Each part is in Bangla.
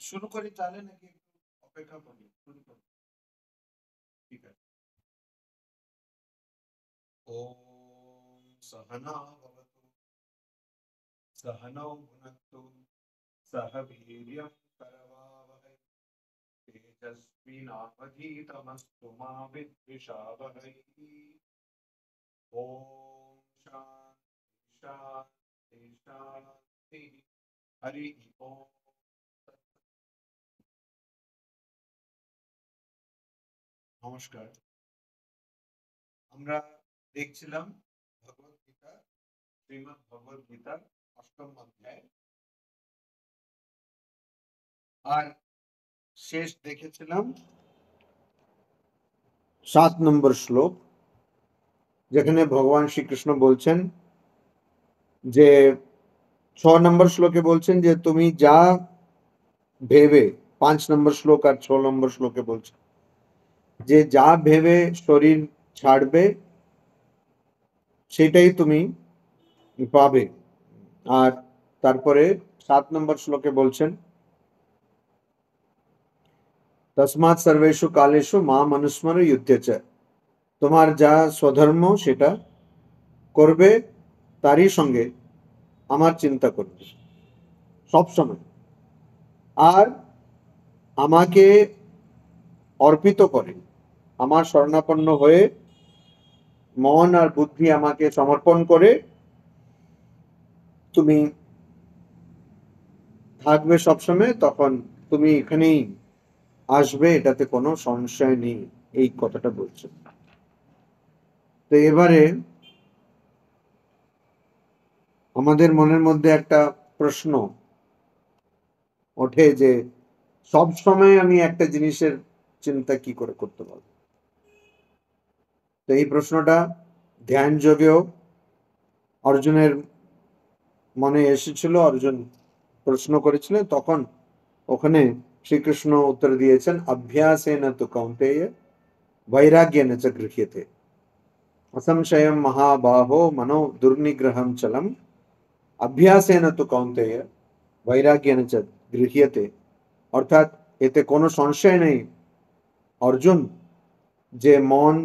শুরু করি তাহলে নাকি একটু অপেক্ষা করি? শুরু করি, ঠিক আছে। ওম সহনা ভবতু, সহনৌ ভুনক্তু, সহ বীর্যং করবাবহৈ, তেজস্বিনাবধীতমস্তু মা বিদ্বিষাবহৈ। ওম শান্তি শান্তি শান্তি। হরি ওম। নমস্কার। আমরা দেখছিলাম ভগবত গীতা, শ্রীমদ ভগবত গীতার অষ্টম অধ্যায়, আর শেষ দেখেছিলাম 7 নম্বর শ্লোক, যেখানে ভগবান শ্রীকৃষ্ণ বলছেন যে 6 নম্বর শ্লোকে বলছেন যে তুমি যা ভেবে, 5 নম্বর শ্লোক আর 6 নম্বর শ্লোকে বলছেন যে যা ভেবে শরীর ছাড়বে সেটাই তুমি পাবে। আর তারপরে 7 নম্বর শ্লোকে বলছেন তসমাৎ সর্বেষু কালেষু মাম অনুস্মর যুধ্যেচ, তোমার যা স্বধর্ম সেটা করবে, তারই সঙ্গে আমার চিন্তা করবে সব সময়, আর আমাকে অর্পিত করে, আমার শরণাপন্ন হয়ে মন আর বুদ্ধি আমাকে সমর্পণ করে তুমি থাকবে সবসময়, তখন তুমি এখানেই আসবে, এটাতে কোনো সংশয় নেই। এই কথাটা বলছে। তো এবারে আমাদের মনের মধ্যে একটা প্রশ্ন ওঠে যে সব সময় আমি একটা জিনিসের চিন্তা কি করে করতে পারবো? তো এই প্রশ্নটা ধ্যান যোগেও অর্জুনের মনে এসেছিল। অর্জুন প্রশ্ন করেছিলেন, তখন ওখানে শ্রীকৃষ্ণ উত্তর দিয়েছেন অভ্যাসেন তু কৌন্তেয় বৈরাগ্যেন চ গৃহ্যতে অসংশয়ম মহাবাহো মনো দুর্নিগ্রহম চলম অভ্যাসেন তু কৌন্তেয় বৈরাগ্যেন চ গৃহ্যতে। অর্থাৎ এতে কোনো সংশয় নেই অর্জুন, যে মন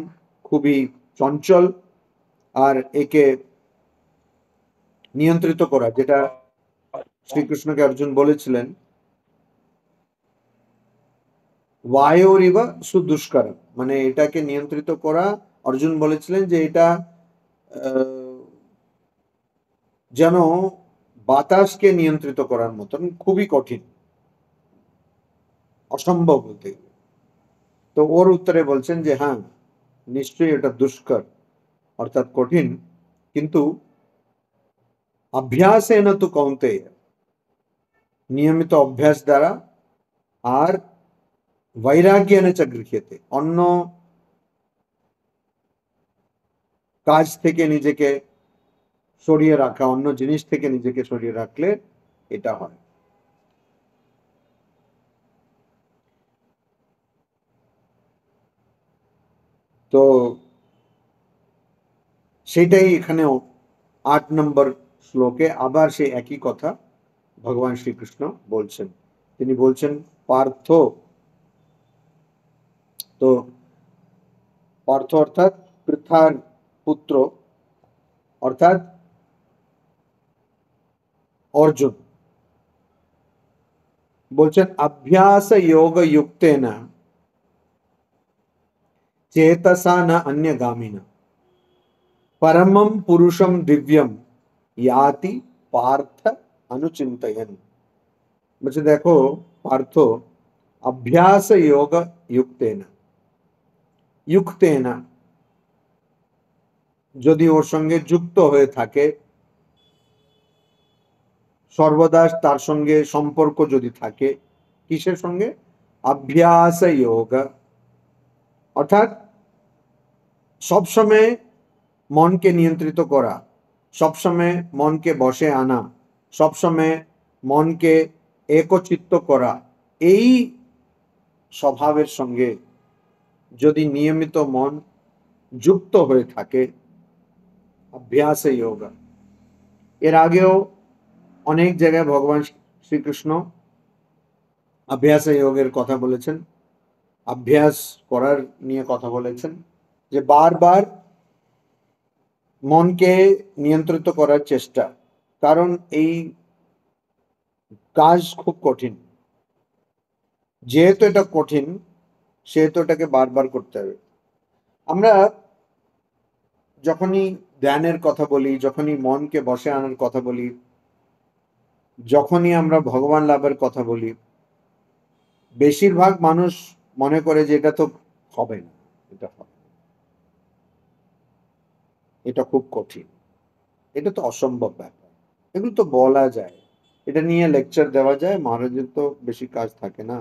খুবই চঞ্চল, আর একে নিয়ন্ত্রিত করা, যেটা শ্রীকৃষ্ণকে অর্জুন বলেছিলেন বায়োরিব সুদুষ্কর, মানে এটাকে নিয়ন্ত্রিত করা, অর্জুন বলেছিলেন যে এটা যেন বাতাসকে নিয়ন্ত্রিত করার মতন খুবই কঠিন, অসম্ভব বলতে গেলে। তো ওর উত্তরে বলছেন যে হ্যাঁ, নিশ্চয়ই এটা দুষ্কর, অর্থাৎ কঠিন, কিন্তু অভ্যাসেন তু কৌন্তেয়, নিয়মিত অভ্যাস দ্বারা, আর বৈরাগ্যেন চ গৃহ্যতে, অন্য কাজ থেকে নিজেকে সরিয়ে রাখা, অন্য জিনিস থেকে নিজেকে সরিয়ে রাখলে এটা হয়। তো সেটাই এখানেও 8 নম্বর শ্লোকে আবার সেই একই কথা ভগবান শ্রীকৃষ্ণ বলছেন। তিনি বলছেন পার্থ, তো পার্থ অর্থাৎ পৃথার পুত্র, অর্থাৎ অর্জুন বলছেন অভ্যাস যোগ যুক্তেন চেতসা ন অন্যগামিনা परमं पुरुषम दिव्यम याति पार्थ अनुचिंतयन। বলছে দেখো পার্থ, অভ্যাস যোগ যুক্তেন, যুক্তেন যদি ওর সঙ্গে যুক্ত হয়ে থাকে, সর্বদা তার সঙ্গে সম্পর্ক যদি থাকে, কিসের সঙ্গে? অভ্যাস যোগ, অর্থাৎ সবসময় মনকে নিয়ন্ত্রিত করা, সবসময় মনকে বশে আনা, সবসময় মনকে একচিত্ত করা, এই স্বভাবের সঙ্গে যদি নিয়মিত মন যুক্ত হয়ে থাকে, অভ্যাসে যোগা। এর আগেও অনেক জায়গায় ভগবান শ্রীকৃষ্ণ অভ্যাস যোগের কথা বলেছেন, অভ্যাস করার নিয়ে কথা বলেছেন, যে বারবার মনকে নিয়ন্ত্রিত করার চেষ্টা, কারণ এই কাজ খুব কঠিন। যেহেতু এটা কঠিন, সেহেতু এটাকে বারবার করতে হবে। আমরা যখনই ধ্যানের কথা বলি, যখনই মনকে বশে আনার কথা বলি, যখনই আমরা ভগবান লাভের কথা বলি, বেশিরভাগ মানুষ মনে করে যে এটা তো হবে না, এটা হবে না, এটা খুব কঠিন, এটা তো অসম্ভব ব্যাপার, এগুলো তো বলা যায়, এটা নিয়ে লেকচার দেওয়া যায়, মহারাজের তো বেশি কাজ থাকে না।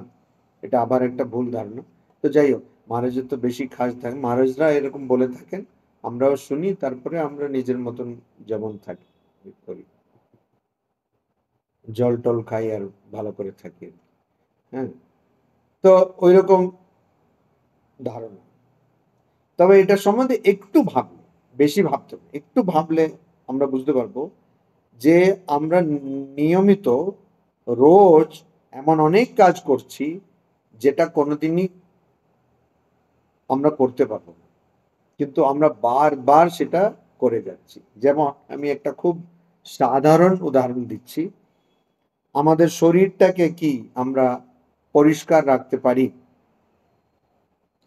এটা আবার একটা ভুল ধারণা। তো যাই হোক, মহারাজের তো বেশি কাজ থাকে, মহারাজরা এরকম বলে থাকেন, আমরাও শুনি, তারপরে আমরা নিজের মতন যেমন থাকি করি, জল টল খাই আর ভালো করে থাকি। হ্যাঁ, তো ওই রকম ধারণা। তবে এটা সম্বন্ধে একটু ভাবলে, বেশি ভাবতে হবে, একটু ভাবলে আমরা বুঝতে পারবো যে আমরা নিয়মিত রোজ এমন অনেক কাজ করছি যেটা কোনোদিনই আমরা করতে পারবো না, কিন্তু আমরা বারবার সেটা করে যাচ্ছি। যেমন আমি একটা খুব সাধারণ উদাহরণ দিচ্ছি, আমাদের শরীরটাকে কি আমরা পরিষ্কার রাখতে পারি?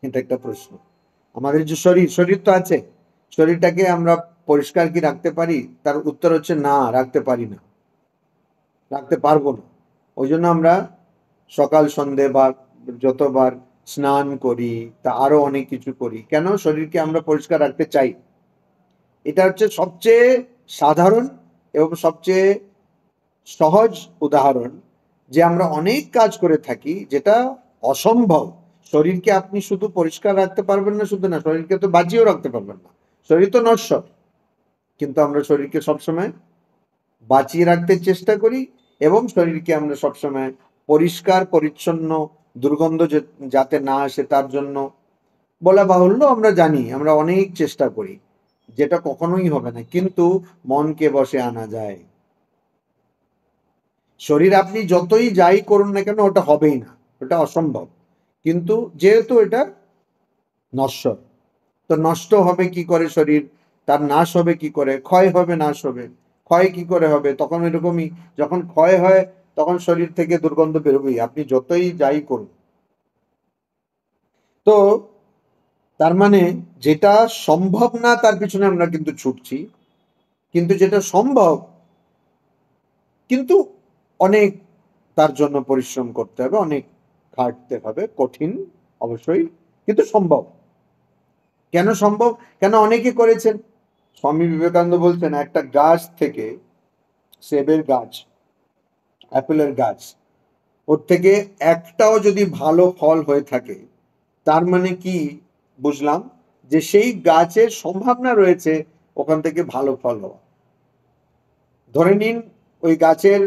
এটা একটা প্রশ্ন। আমাদের যে শরীর, শরীর তো আছে, শরীরটাকে আমরা পরিষ্কার কি রাখতে পারি? তার উত্তর হচ্ছে না, রাখতে পারি না, রাখতে পারবো না। ওই জন্য আমরা সকাল সন্ধে বা যতবার স্নান করি, তা আরো অনেক কিছু করি, কেন? শরীরকে আমরা পরিষ্কার রাখতে চাই। এটা হচ্ছে সবচেয়ে সাধারণ এবং সবচেয়ে সহজ উদাহরণ, যে আমরা অনেক কাজ করে থাকি যেটা অসম্ভব। শরীরকে আপনি শুধু পরিষ্কার রাখতে পারবেন না, শুধু না, শরীরকে তো বাঁচিয়েও রাখতে পারবেন না, শরীর তো নশ্বর। কিন্তু আমরা শরীরকে সবসময় বাঁচিয়ে রাখতে চেষ্টা করি, এবং শরীরকে আমরা সবসময় পরিষ্কার পরিচ্ছন্ন, দুর্গন্ধ যাতে না আসে তার জন্য বলা বাহুল্য, আমরা জানি, আমরা অনেক চেষ্টা করি, যেটা কখনোই হবে না। কিন্তু মনকে বশে আনা যায়। শরীর আপনি যতই যাই করুন না কেন, ওটা হবেই না, ওটা অসম্ভব। কিন্তু যেহেতু এটা নশ্বর, তো নষ্ট হবে কি করে শরীর, তার নাশ হবে কি করে, ক্ষয় হবে, নাশ হবে, ক্ষয় কি করে হবে? তখন এরকমই, যখন ক্ষয় হয় তখন শরীর থেকে দুর্গন্ধ বেরোবেই, আপনি যতই যাই করুন। তো তার মানে যেটা সম্ভব না তার পিছনে আমরা কিন্তু ছুটছি, কিন্তু যেটা সম্ভব, কিন্তু অনেক তার জন্য পরিশ্রম করতে হবে, অনেক খাটতে হবে, কঠিন অবশ্যই, কিন্তু সম্ভব। কেন সম্ভব? কেন অনেকে করেছেন। স্বামী বিবেকানন্দ বলছেন, একটা গাছ থেকে, সেবের গাছ, অ্যাপেলের গাছ, ওর থেকে একটাও যদি ভালো ফল হয়ে থাকে, তার মানে কি বুঝলাম? যে সেই গাছের সম্ভাবনা রয়েছে ওখান থেকে ভালো ফল হওয়া। ধরে নিন ওই গাছের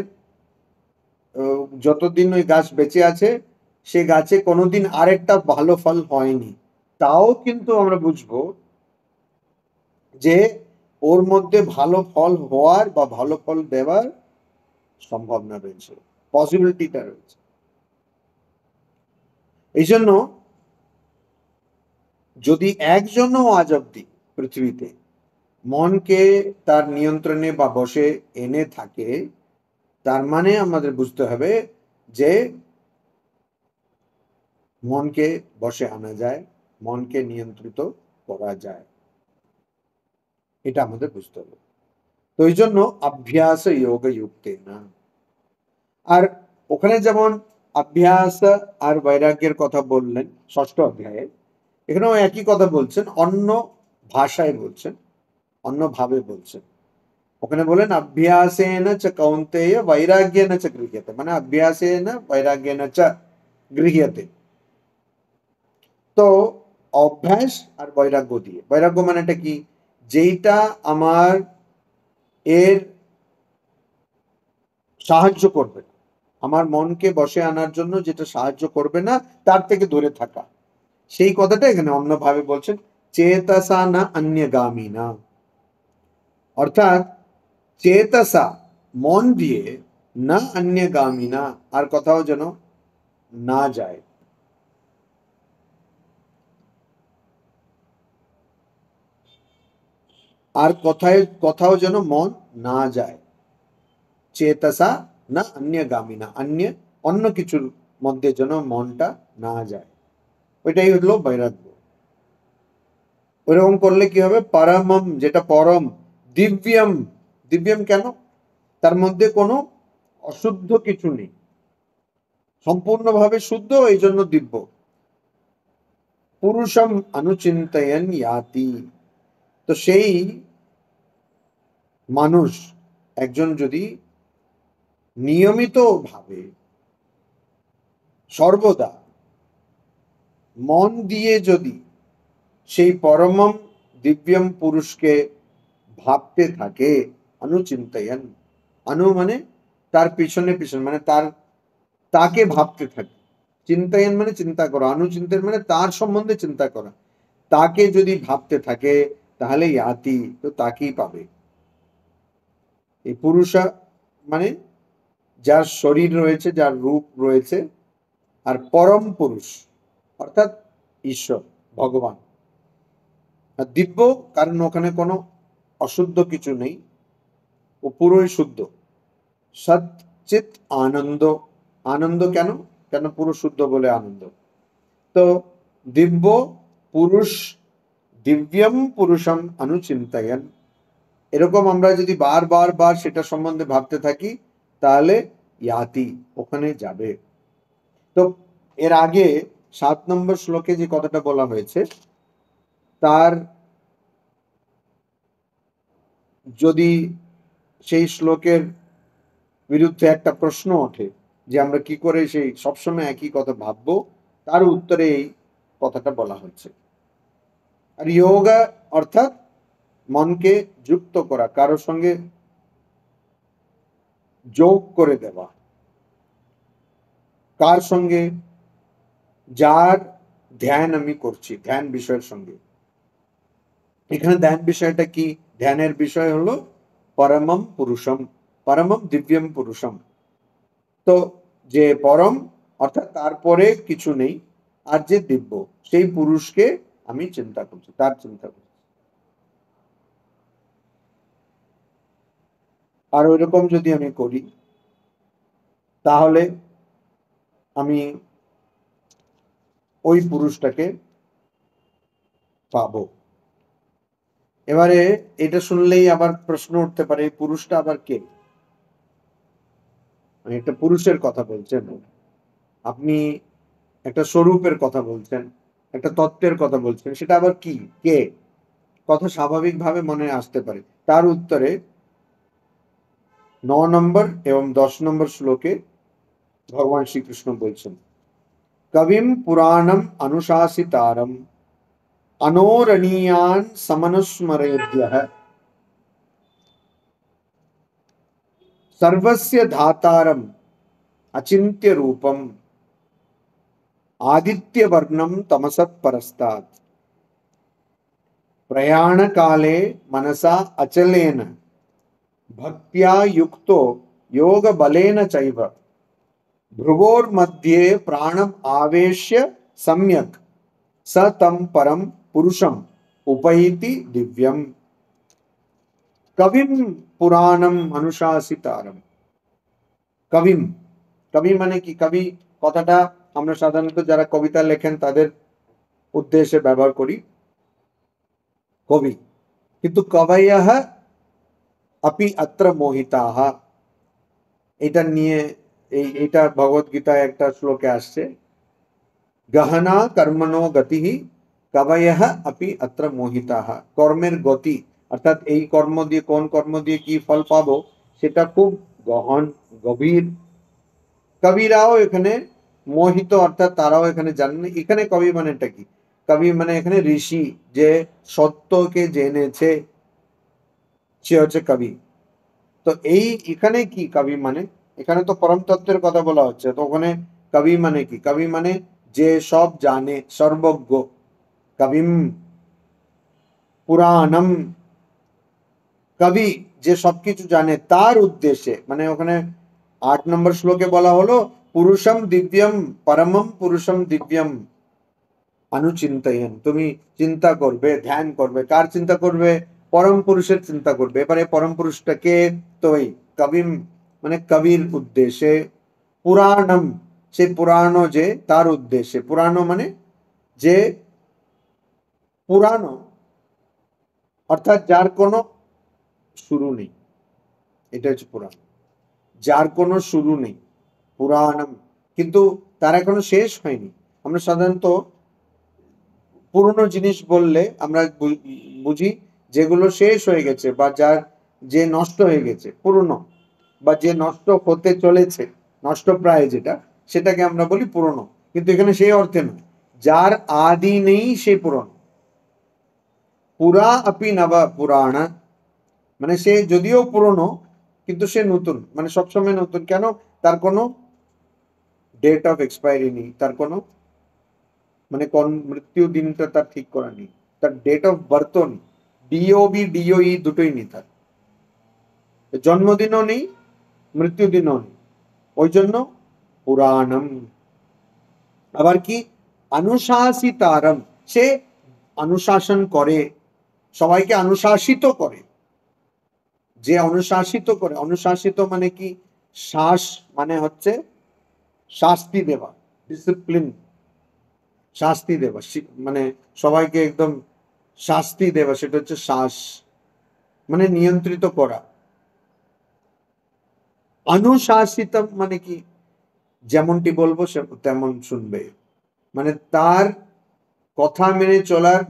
যতদিন ওই গাছ বেঁচে আছে, সে গাছে কোনোদিন আরেকটা ভালো ফল হয়নি, তাও কিন্তু আমরা বুঝবো যে ওর মধ্যে ভালো ফল হওয়ার বা ভালো ফল দেওয়ার সম্ভাবনা রয়েছে, পসিবিলিটিটা রয়েছে। এই জন্য যদি একজনও আজ অব্দি পৃথিবীতে মনকে তার নিয়ন্ত্রণে বা বশে এনে থাকে, তার মানে আমাদের বুঝতে হবে যে মনকে বশে আনা যায়, মনকে নিয়ন্ত্রিত করা যায়, এটা আমাদের বুঝতে হবে। তো এই জন্য অভ্যাস যোগ যুক্তে না। আর ওখানে যেমন অভ্যাস আর বৈরাগ্যের কথা বললেন ষষ্ঠ অধ্যায়ে, এখানেও একই কথা বলছেন, অন্য ভাষায় বলছেন, অন্য ভাবে বলছেন। ওখানে বলেন অভ্যাসেন চ কৌন্তেয় বৈরাগ্যেন চ গৃহ্যতে, মানে অভ্যাসেন বৈরাগ্যেন চ গৃহ্যতে। তো অভ্যাস আর বৈরাগ্য দিয়ে, বৈরাগ্য মানেটা কি? যেইটা আমার এর সাহায্য করবে না, আমার মনকে বশে আনার জন্য যেটা সাহায্য করবে না, তার থেকে দূরে থাকা। সেই কথাটা এখানে অন্যভাবে বলছেন, চেতসা না অন্যগামী না। অর্থাৎ চেতসা, মন দিয়ে, না অন্যগামী না, আর কোথাও যেন না যায়। আর কোথাও যেন মন না যায়। চেতসা না অন্যগামিনা, অন্য কিছুর মধ্যে যেন মনটা না যায়, ওইটাই হলো বৈরাগ্য। ওইরকম করলে কি হবে? পরমম, যেটা পরম, দিব্যম, দিব্যম কেন? তার মধ্যে কোনো অশুদ্ধ কিছু নেই, সম্পূর্ণভাবে শুদ্ধ, এই জন্য দিব্য। পুরুষম অনুচিন্তয়ন ইয়াতি। তো সেই মানুষ, একজন যদি নিয়মিত ভাবে সর্বদা মন দিয়ে যদি সেই পরমম দিব্যম পুরুষকে ভাবতে থাকে, অনুচিন্তয়ন, অনু মানে তার পিছনে পিছনে, মানে তাকে ভাবতে থাকে। চিন্তায়ন মানে চিন্তা করা, অনুচিন্তন মানে তার সম্বন্ধে চিন্তা করা। তাকে যদি ভাবতে থাকে তাহলে ইয়াতি, তো তাকেই পাবে। এই পুরুষা মানে যার শরীর রয়েছে, যার রূপ রয়েছে, আর পরম পুরুষ অর্থাৎ ঈশ্বর, ভগবান। আর দিব্য কারণ ওখানে কোনো অশুদ্ধ কিছু নেই, ও পুরোই শুদ্ধ। সচ্চিত আনন্দ, আনন্দ কেন? কেন পুরো শুদ্ধ বলে আনন্দ। তো দিব্য পুরুষ, দিব্যম পুরুষম অনুচিন্তয়ন, এরকম আমরা যদি বার সেটা সম্বন্ধে ভাবতে থাকি তাহলে ইয়াতি, ওখানে যাবে। তো এর আগে 7 নম্বর শ্লোকে যে কথাটা বলা হয়েছে, তার যদি সেই শ্লোকের বিরুদ্ধে একটা প্রশ্ন ওঠে যে আমরা কি করে সেই সবসময় একই কথা ভাববো, তার উত্তরে এই কথাটা বলা হচ্ছে। আর যোগা অর্থাৎ মনকে যুক্ত করা, কারোর সঙ্গে যোগ করে দেওয়া। কার সঙ্গে? যার ধ্যান আমি করছি, ধ্যান বিষয়ের সঙ্গে। এখানে ধ্যান বিষয়টা কি? ধ্যানের বিষয় হলো পরমম পুরুষম, পরমম দিব্যম পুরুষম। তো যে পরম অর্থাৎ তারপরে কিছু নেই, আর যে দিব্য সেই পুরুষকে আমি চিন্তা করছি, তার চিন্তা করছি। আর ওইরকম যদি আমি করি তাহলে আমি ওই পুরুষটাকে পাবো। এবারে এটা শুনলেই আবার প্রশ্ন উঠতে পারে, এই পুরুষটা আবার কে? মানে একটা পুরুষের কথা বলছেন আপনি, একটা স্বরূপের কথা বলছেন, একটা তত্ত্বের কথা বলছেন, সেটা আবার কি, কে? কথা স্বাভাবিকভাবে মনে আসতে পারে। তার উত্তরে 9 নম্বর এবং 10 নম্বর শ্লোকে ভগবান শ্রীকৃষ্ণ বলছেন, কবিম পুরাণম অনুশাসিতারম অনোরণীয়ান সমনুস্মরেভ্যঃ सर्वस्य धातारम अचिन्त्य रूपम आदित्य वर्णम तमसत् परस्तात् प्रयाण काले मनसा अचलेन भक्त्या युक्तो योग बलेन चैव भ्रुवोर मध्ये प्राणम आवेश्य सम्यक स तम परम पुरुषम उपैति दिव्यम। कविम पुराणम अनुशासितारम। কবিম, কবি মানে কি? কবি কথাটা আমরা সাধারণত যারা কবিতা লেখেন তাদের উদ্দেশ্যে ব্যবহার করি, কবি। কিন্তু কবয়ঃ अपि अत्र मोहिताः, এটা নিয়ে এইটা ভগবত গীতায় একটা শ্লোকে আসছে, গহনা কর্মণো গতিঃ কবয়ঃ अपि अत्र मोहिताः। কর্মের গতি অর্থাৎ এই কর্ম দিয়ে কোন কর্ম দিয়ে কি ফল পাবো সেটা খুব গহন, গভীর। কবিরাও এখানে মোহিত, অর্থাৎ তারাও এখানে জানেন। এখানে কবি মানেটা কি? কবি মানে এখানে ঋষি, যে সত্যকে জেনেছে, সে হচ্ছে কবি। তো এই এখানে কি কবি মানে? এখানে তো পরম তত্ত্বের কথা বলা হচ্ছে, তো ওখানে কবি মানে কি? কবি মানে যে সব জানে, সর্বজ্ঞ। কবিম পুরাণম, কবি যে সবকিছু জানে তার উদ্দেশ্যে, মানে ওখানে 8 নম্বর শ্লোকে বলা হলো পুরুষম দিব্যম পরমম পুরুষম দিব্যম অনুচিন্তয়ন, তুমি চিন্তা করবে, ধ্যান করবে, কার চিন্তা করবে? পরম পুরুষের চিন্তা করবে। এবারে পরম পুরুষটাকে তো ওই কবিম মানে কবির উদ্দেশ্যে, পুরাণম সে পুরাণ যে তার উদ্দেশ্যে, পুরাণ মানে যে পুরানো অর্থাৎ যার কোনো শুরু নেই, এটা হচ্ছে পুরাণ, যার কোনো শুরু নেই, পুরাণম, কিন্তু তার এখনো শেষ হয়নি। আমরা সাধারণত পুরনো জিনিস বললে আমরা বুঝি যেগুলো শেষ হয়ে গেছে বা যার যে নষ্ট হয়ে গেছে পুরনো, বা যে নষ্ট হতে চলেছে, নষ্ট প্রায় যেটা, সেটাকে আমরা বলি পুরনো। কিন্তু এখানে সেই অর্থে নয়, যার আদি নেই সে পুরনো। পুরা আপি নবা পুরাণ, মানে সে যদিও পুরনো কিন্তু সে নতুন, মানে সবসময় নতুন। কেন? তার কোনো ডেট অফ এক্সপায়ারি নেই, তার কোনো মানে কোন মৃত্যু দিনটা তার ঠিক করা নেই, তার ডেট অফ বার্থও নেই, ডিওই দুটোই নেই, তার জন্মদিনও নেই, মৃত্যুদিনও নেই, ওই জন্য পুরাণম। আবার কি? অনুশাসিতারম, সে অনুশাসন করে, সবাইকে অনুশাসিত করে। যে অনুশাসিত করে, অনুশাসিত মানে কি? শ্বাস মানে হচ্ছে শাস্তি দেওয়া, ডিসিপ্লিন, শাস্তি দেওয়া, মানে সবাইকে একদম শাস্তি দেওয়া, সেটা হচ্ছে শ্বাস, মানে নিয়ন্ত্রিত করা। অনুশাসিত মানে কি? যেমনটি বলবো সে তেমন শুনবে, মানে তার কথা মেনে চলার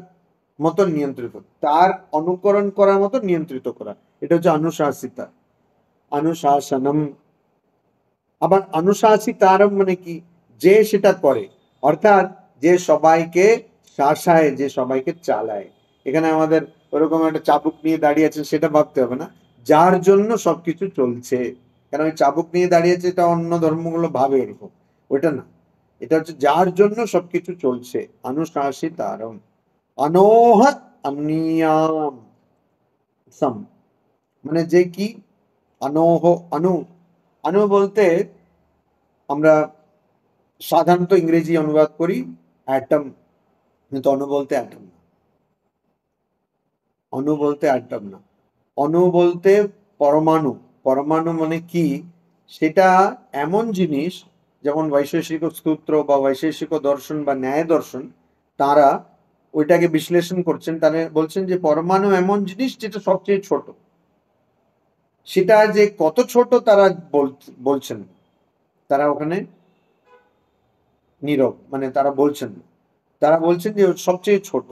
মতো নিয়ন্ত্রিত, তার অনুকরণ করার মতো নিয়ন্ত্রিত করা, এটা হচ্ছে অনুশাসিতা, অনুশাসনম। আবার অনুশাসিতারম মানে কি? যে সেটা করে, অর্থাৎ যে সবাইকে শাসায়, যে সবাইকে চালায়। এখানে আমাদের ওরকম একটা চাবুক নিয়ে দাঁড়িয়ে আছে সেটা ভাবতে হবে না, যার জন্য সবকিছু চলছে। কেন ওই চাবুক নিয়ে দাঁড়িয়েছে, এটা অন্য ধর্মগুলো ভাবে এরকম, ওটা না, এটা হচ্ছে যার জন্য সবকিছু চলছে। অনুশাসিতারম, অনোহ অনিয়াম সম, মানে যে কি? অনোহ, অনু, অনু বলতে আমরা সাধারণত ইংরেজি অনুবাদ করি অ্যাটম, কিন্তু অণু বলতে অ্যাটম না, অণু বলতে অ্যাটম না, অণু বলতে পরমাণু। পরমাণু মানে কি? সেটা এমন জিনিস, যেমন বৈশেষিক সূত্র বা বৈশেষিক দর্শন বা ন্যায় দর্শন, তারা ওইটাকে বিশ্লেষণ করছেন, তারা বলছেন যে পরমাণু এমন জিনিস যেটা সবচেয়ে ছোট। সেটা যে কত ছোট তারা বলছেন, তারা ওখানে নীরব, মানে তারা বলছেন না, তারা বলছেন যে সবচেয়ে ছোট।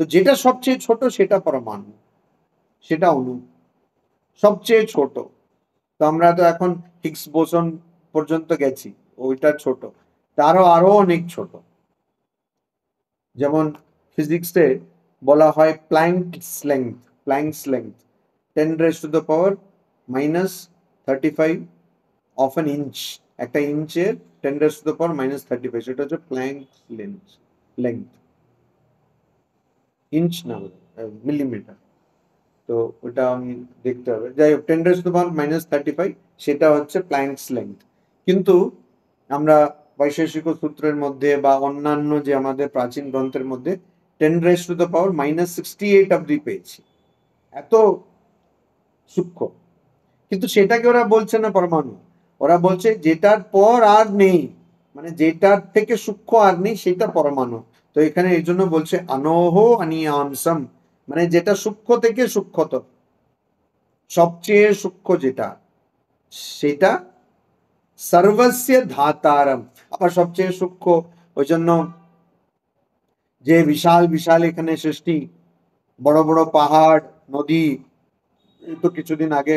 তো যেটা সবচেয়ে ছোট সেটা পরমাণু, সেটা অণু, সবচেয়ে ছোট। তো আমরা তো এখন হিগস বোসন পর্যন্ত গেছি, ওইটা ছোট, তারও আরো অনেক ছোট। যেমন ফিজিক্সে বলা হয় planks length 10⁻⁻35 of an inch, একটা ইঞ্চের 10⁻⁻35, সেটা হচ্ছে প্ল্যাঙ্কস লেংথ, ইঞ্চ না, মিলিমিটার। তো ওটা আমি দেখতে হবে, যাই হোক 10⁻⁻35 সেটা হচ্ছে প্ল্যাঙ্কস লেংথ। কিন্তু আমরা বৈশেষিক সূত্রের মধ্যে বা অন্যান্য যে আমাদের প্রাচীন গ্রন্থের মধ্যে 10⁻⁻68 অব্দি পেয়েছি, এত সূক্ষ্ম। কিন্তু সেটাকে ওরা বলছে না পরমাণু, ওরা বলছে যেটার পর আর নেই, মানে যেটার থেকে সূক্ষ্ম আর নেই সেটা পরমাণু। তো এখানে এই জন্য বলছে আনোহ অনিয়ামসম, মানে যেটা সূক্ষ্ম থেকে সূক্ষ্মতর, সবচেয়ে সূক্ষ্ম যেটা, সেটা সর্বস্য ধাতারম। আবার সবচেয়ে সূক্ষ্ম, ওই জন্য যে বিশাল বিশাল এখানে সৃষ্টি, বড় বড় পাহাড়, নদী, এই তো কিছুদিন আগে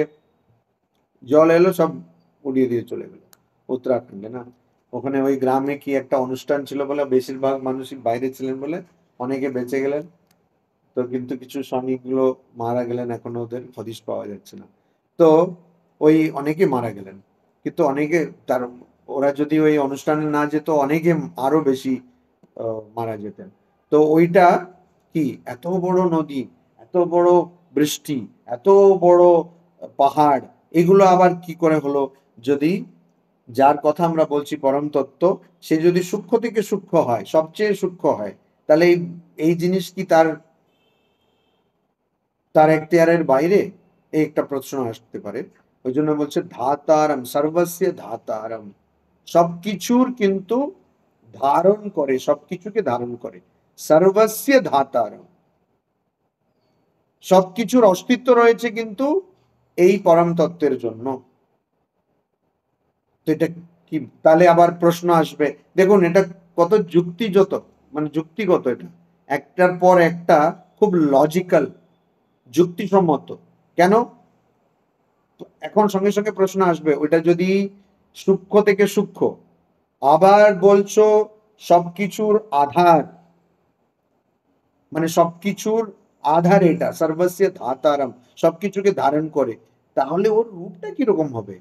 জল এলো, সব উড়িয়ে দিয়ে চলে গেল উত্তরাখণ্ডে। না, ওখানে ওই গ্রামে কি একটা অনুষ্ঠান ছিল বলে বেশিরভাগ মানুষই বাইরে ছিলেন বলে অনেকে বেঁচে গেলেন। তো কিন্তু কিছু শ্রমিকগুলো মারা গেলেন, এখনো ওদের হদিশ পাওয়া যাচ্ছে না। তো ওই অনেকে মারা গেলেন, কিন্তু অনেকে তার, ওরা যদি ওই অনুষ্ঠানে না যেত অনেকে আরো বেশি মারা যেতেন। তো ওইটা কি, এত বড় নদী, এত বড় বৃষ্টি, এত বড় পাহাড়, এগুলো আবার কি করে হলো? যদি যার কথা আমরা বলছি পরম তত্ত্ব, সে যদি সূক্ষ্ম থেকে সূক্ষ্ম হয়, সবচেয়ে সূক্ষ্ম হয়, তাহলে এই জিনিস কি তার তার এখতিয়ারের বাইরে? এই একটা প্রশ্ন আসতে পারে। ওই জন্য বলছে ধাতারম, সর্বস্য ধাতারম, সবকিছুর কিন্তু ধারণ করে, সবকিছুকে ধারণ করে। সর্বস্য ধাতারম, সবকিছুর অস্তিত্ব রয়েছে কিন্তু এই পরম তত্ত্বের জন্য। তো এটা কি? তাহলে আবার প্রশ্ন আসবে, দেখুন এটা কত যুক্তিযত, মানে যুক্তিগত, এটা একটার পর একটা খুব লজিক্যাল, যুক্তিসম্মত। কেন? এখন সঙ্গে সঙ্গে প্রশ্ন আসবে, ওইটা যদি সূক্ষ্ম থেকে সূক্ষ্ম, আবার বলছো সবকিছুর আধার, মানে সবকিছুর আধার এটা, সর্বস্য ধাতারম, সবকিছুকে ধারণ করে, তাহলে ওর রূপটা কিরকম হবে?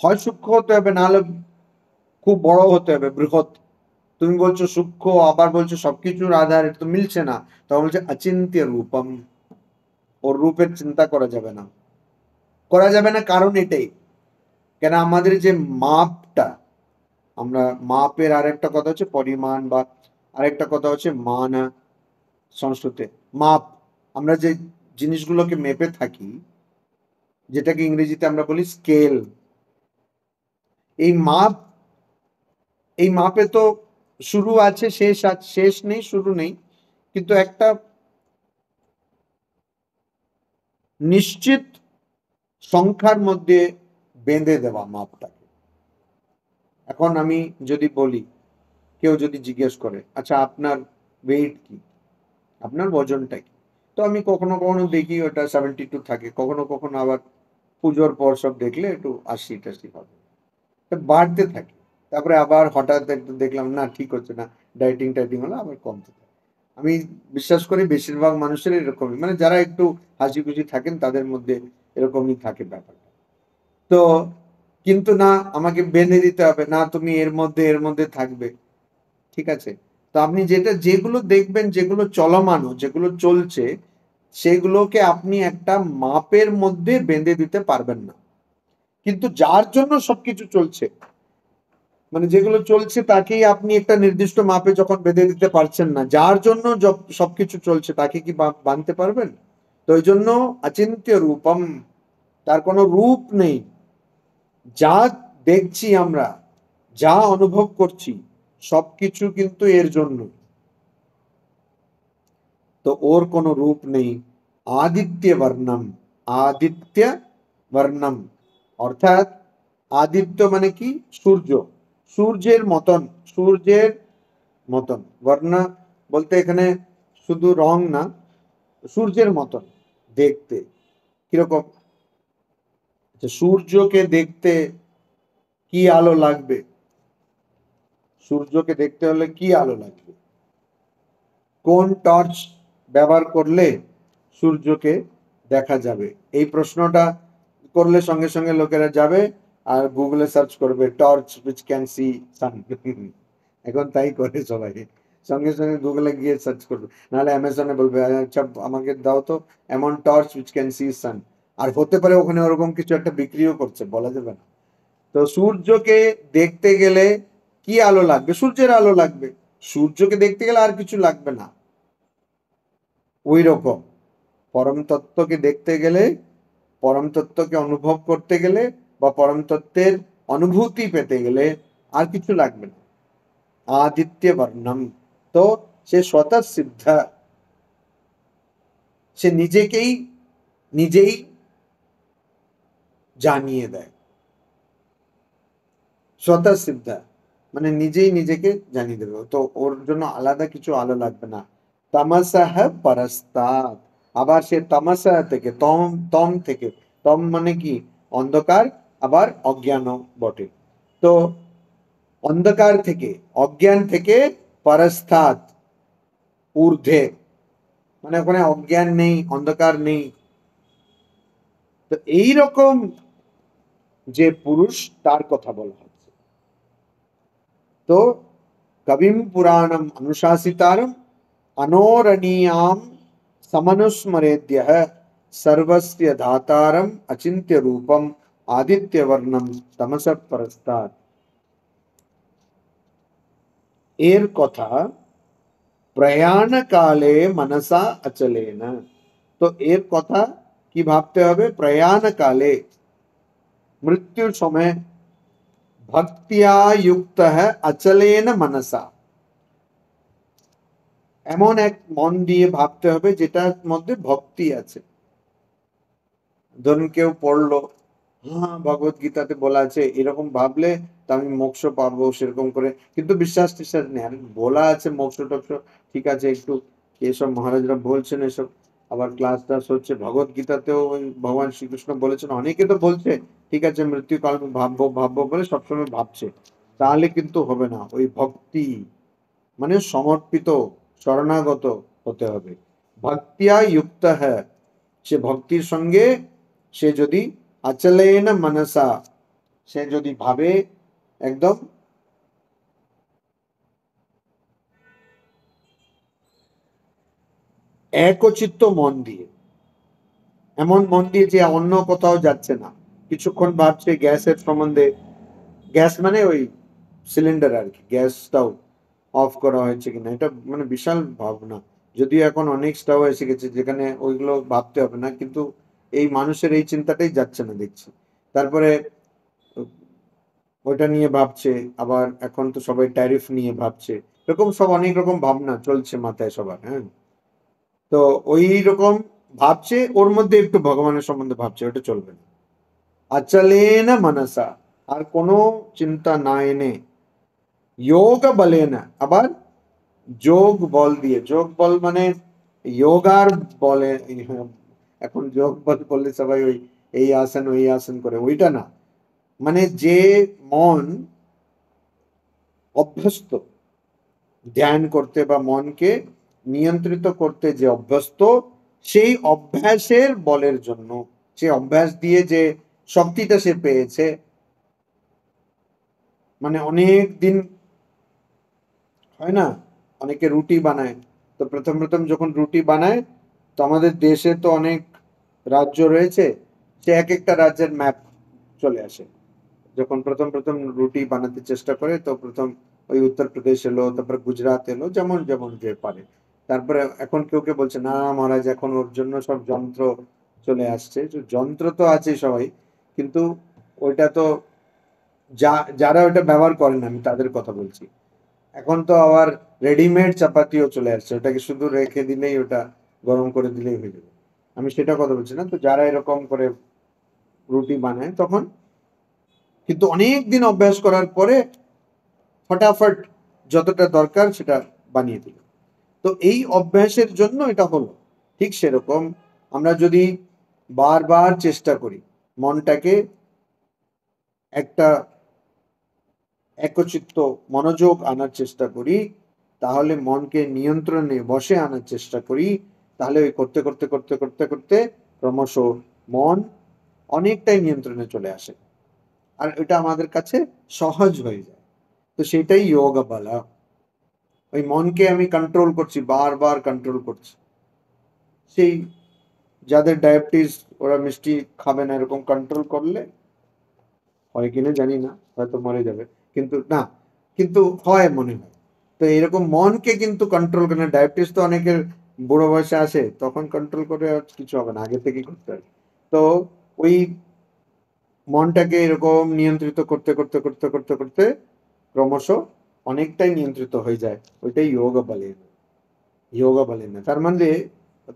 হয় সূক্ষ্ম হতে হবে, নাহলে খুব বড় হতে হবে, বৃহৎ। তুমি বলছো সূক্ষ্ম, আবার বলছো সবকিছুর আধার, এটা তো মিলছে না। তখন বলছে অচিন্ত্য রূপম, ওর রূপের চিন্তা করা যাবে না। করা যাবে না কারণ এটাই, কেন আমাদের যে মাপটা, আমরা মাপের আরেকটা কথা হচ্ছে পরিমাণ, বা আরেকটা কথা হচ্ছে মান, সংস্কৃতে মাপ। আমরা যে জিনিসগুলোকে মেপে থাকি, যেটাকে ইংরেজিতে আমরা বলি স্কেল, এই মাপ, এই মাপে তো শুরু আছে, শেষ আছে, শেষ নেই, শুরু নেই, কিন্তু একটা নিশ্চিত সংখ্যার মধ্যে বেঁধে দেওয়া মাপটাকে। এখন আমি যদি বলি, কেউ যদি জিজ্ঞেস করে, আচ্ছা আপনার ওয়েট কি, আপনার ওজনটা কি, তো আমি কখনো কখনো দেখি ওটা 72 থাকে, কখনো কখনো আবার পুজোর পর সব দেখলে একটু 80-টাশি হবে, বাড়তে থাকে। তারপরে আবার হঠাৎ একটু দেখলাম না, ঠিক হচ্ছে না, ডাইটিং টাইটিং হলো, আবার কমতে থাকে। আমি বিশ্বাস করি বেশিরভাগ মানুষের এরকমই, মানে যারা একটু হাসি খুশি থাকেন তাদের মধ্যে এরকমই থাকে ব্যাপারটা। তো কিন্তু না, আমাকে বেঁধে দিতে হবে, না তুমি এর মধ্যে থাকবে, ঠিক আছে। তো আপনি যেগুলো দেখবেন, যেগুলো চলমান, যেগুলো চলছে, সেগুলোকে আপনি একটা মাপের মধ্যে বেঁধে দিতে পারবেন না। কিন্তু যার জন্য সবকিছু চলছে, মানে যেগুলো চলছে তাকেই আপনি একটা নির্দিষ্ট মাপে যখন বেঁধে দিতে পারছেন না, যার জন্য সবকিছু চলছে তাকে কি বাঁধতে পারবেন? তো ওই জন্য অচিন্ত্য রূপম, তার কোনো রূপ নেই। যা দেখছি আমরা, যা অনুভব করছি, সবকিছু কিন্তু এর জন্য। তো ওর কোনো রূপ নেই। আদিত্য বর্ণম, আদিত্য বর্ণম, অর্থাৎ আদিত্য মানে কি? সূর্য, সূর্যের মতন, সূর্যের মতন। বর্ণ বলতে এখানে শুধু রং না, সূর্যের মতন দেখতে। কিরকম? সূর্যকে দেখতে কি আলো লাগবে? সূর্যকে দেখতে হলে কি আলো লাগবে? কোন টর্চ ব্যবহার করলে সূর্যকে দেখা যাবে? এই প্রশ্নটা করলে সঙ্গে সঙ্গে লোকেরা যাবে আর গুগলে সার্চ করবে টর্চ উইচ ক্যান সি সান। এখন তাই করে সবাই, সঙ্গে সঙ্গে গুগলে গিয়ে সার্চ করবে, নাহলে অ্যামাজনে বলবে আচ্ছা আমাকে দাও তো এমন টর্চ উইচ ক্যান সি সান। আর হতে পারে ওখানে ওরকম কিছু একটা বিক্রিও করছে, বলা যাবে না। তো সূর্যকে দেখতে গেলে কি আলো লাগবে? সূর্যের আলো লাগবে। সূর্যকে দেখতে গেলে আর কিছু লাগবে না। ওই রকম পরম তত্ত্বকে দেখতে গেলে, পরম তত্ত্বকে অনুভব করতে গেলে, বা পরম তত্ত্বের অনুভূতি পেতে গেলে আর কিছু লাগবে না। আদিত্য বর্ণম, তো সে স্বতঃ সিদ্ধ, সে নিজেকেই নিজেই জানিয়ে দেয়। স্বতঃ সিদ্ধ মানে নিজেই নিজেকে জানিয়ে দেবে, তো ওর জন্য আলাদা কিছু আলো লাগবে না। তামসঃ পরস্তাৎ, আবার সে তামসা থেকে, তম তম থেকে, তম মানে কি? অন্ধকার, আবার অজ্ঞান বটে। তো অন্ধকার থেকে, অজ্ঞান থেকে, পরস্তাৎ ঊর্ধ্বে, মানে ওখানে অজ্ঞান নেই, অন্ধকার নেই। তো এই রকম যে পুরুষ, তার কথা বলা হচ্ছে। তো কবিম পুরাণম অনুশাসিতারম अनोरणीयां समनुस्मरेद्यः सर्वस्य धातारम अचिन्त्य रूपम आदित्य वर्णम तमसः परस्तात्। এর কথা প্রয়াণ কালে মনসা অচলেন। তো এর কথা কি ভাবতে হবে? প্রয়াণ কালে, মৃত্যুর সময়, ভক্তিয়া যুক্ত অচলেন মনসা, এমন এক মন দিয়ে ভাবতে হবে যেটার মধ্যে ভক্তি আছে। ধরুন কেউ পড়লো, হ্যাঁ ভগবত গীতাতে বলা আছে এরকম ভাবলে তো আমি মোক্ষ পাবো, সেরকম করে, কিন্তু বিশ্বাস টিশ্বাস নেই। আর বলা আছে মোক্ষ টোক্ষ, ঠিক আছে, একটু এসব মহারাজরা বলছেন এসব, আবার ক্লাস টাস হচ্ছে, ভগবত গীতাতেও ওই ভগবান শ্রীকৃষ্ণ বলেছেন, অনেকে তো বলছে ঠিক আছে মৃত্যুকাল ভাববো ভাববো বলে সবসময় ভাবছে, তাহলে কিন্তু হবে না। ওই ভক্তি মানে সমর্পিত, শরণাগত হতে হবে। ভক্তিয়া যুক্ত হ্যাঁ, সে ভক্তির সঙ্গে সে যদি অচলেন মনসা, সে যদি ভাবে একদম একচিত্ত মন দিয়ে, এমন মন দিয়ে যে অন্য কোথাও যাচ্ছে না, কিছুক্ষণ ভাবছে গ্যাসের সম্বন্ধে, গ্যাস মানে ওই সিলিন্ডার আর কি, গ্যাসটাও অফ করা হয়েছে কিনা, এটা মানে বিশাল ভাবনা। যদিও এখন অনেক স্টাও এসে গেছে যেখানে ওইগুলো ভাবতে হবে না, কিন্তু এই মানুষের এই চিন্তাটাই যাচ্ছে না দেখছি। তারপরে ওইটা নিয়ে ভাবছে, আবার এখন তো সবাই ট্যারিফ নিয়ে ভাবছে, এরকম সব অনেক রকম ভাবনা চলছে মাথায় সবার। হ্যাঁ, তো ওই রকম ভাবছে, ওর মধ্যে একটু ভগবানের সম্বন্ধে ভাবছে, ওটা চলবে না। অচলেন মনসা, আর কোনো চিন্তা না এনে, যোগ বলে না, আবার যোগ বল দিয়ে, যোগ বল মানে যোগার বলে, এখন যোগ বল বললে সবাই ওই এই আসন ওই আসন করে, ওইটা না, মানে যে মন অভ্যস্ত ধ্যান করতে বা মনকে নিয়ন্ত্রিত করতে যে অভ্যস্ত, সেই অভ্যাসের বলের জন্য, সে অভ্যাস দিয়ে যে শক্তিটা সে পেয়েছে, মানে অনেক দিন হয় না, অনেকে রুটি বানায়, তো প্রথম প্রথম যখন রুটি বানায়, তো আমাদের দেশে তো অনেক রাজ্য রয়েছে, সে এক একটা রাজ্যের ম্যাপ চলে আসে। যখন প্রথম প্রথম রুটি বানাতে চেষ্টা করে, তো প্রথম ওই উত্তরপ্রদেশ এলো, তারপরে গুজরাট এলো, যেমন যেমন যে পারে। তারপরে এখন কেউ কেউ বলছে না মহারাজ এখন ওর জন্য সব যন্ত্র চলে আসছে, তো যন্ত্র তো আছে সবাই, কিন্তু ওইটা তো যারা ওটা ব্যবহার করেন আমি তাদের কথা বলছি। এখন তো আবার রেডিমেড চাপাতিও চলে আসছে, ওটাকে শুধু রেখে দিলেই, ওটা গরম করে দিলেই হয়ে যাবে। আমি সেটা কথা বলছি না, তো যারা এরকম করে রুটি বানায় তখন, কিন্তু অনেক দিন অভ্যাস করার পরে ফটাফট যতটা দরকার সেটা বানিয়ে দিল। তো এই অভ্যাসের জন্য এটা হলো। ঠিক সেরকম আমরা যদি বারবার চেষ্টা করি মনটাকে একটা একচিত্ত মনোযোগ আনার চেষ্টা করি, তাহলে মনকে নিয়ন্ত্রণে বশে আনার চেষ্টা করি, তাহলে ওই করতে করতে করতে করতে করতে ক্রমশ মন অনেকটাই নিয়ন্ত্রণে চলে আসে, আর এটা আমাদের কাছে সহজ হয়ে যায়। তো সেটাই যোগ বলা। ওই মনকে আমি কন্ট্রোল করছি, বারবার কন্ট্রোল করছি। সেই যাদের ডায়াবেটিস, ওরা মিষ্টি খাবে না, এরকম কন্ট্রোল করলে হয় কিনা জানি না, হয়তো মরে যাবে, কিন্তু না, কিন্তু হয় মনে হয়। তো এরকম মনকে কিন্তু কন্ট্রোল করে না, ডায়াবেটিস তো অনেকের বুড়ো বয়সে আসে, তখন কন্ট্রোল করে আর কিছু হবে না, আগে থেকেই করতে হবে। তো ওই মনটাকে এরকম নিয়ন্ত্রিত করতে করতে করতে করতে করতে ক্রমশ অনেকটাই নিয়ন্ত্রিত হয়ে যায়, ওইটাই যোগা বলে। যোগা বলে না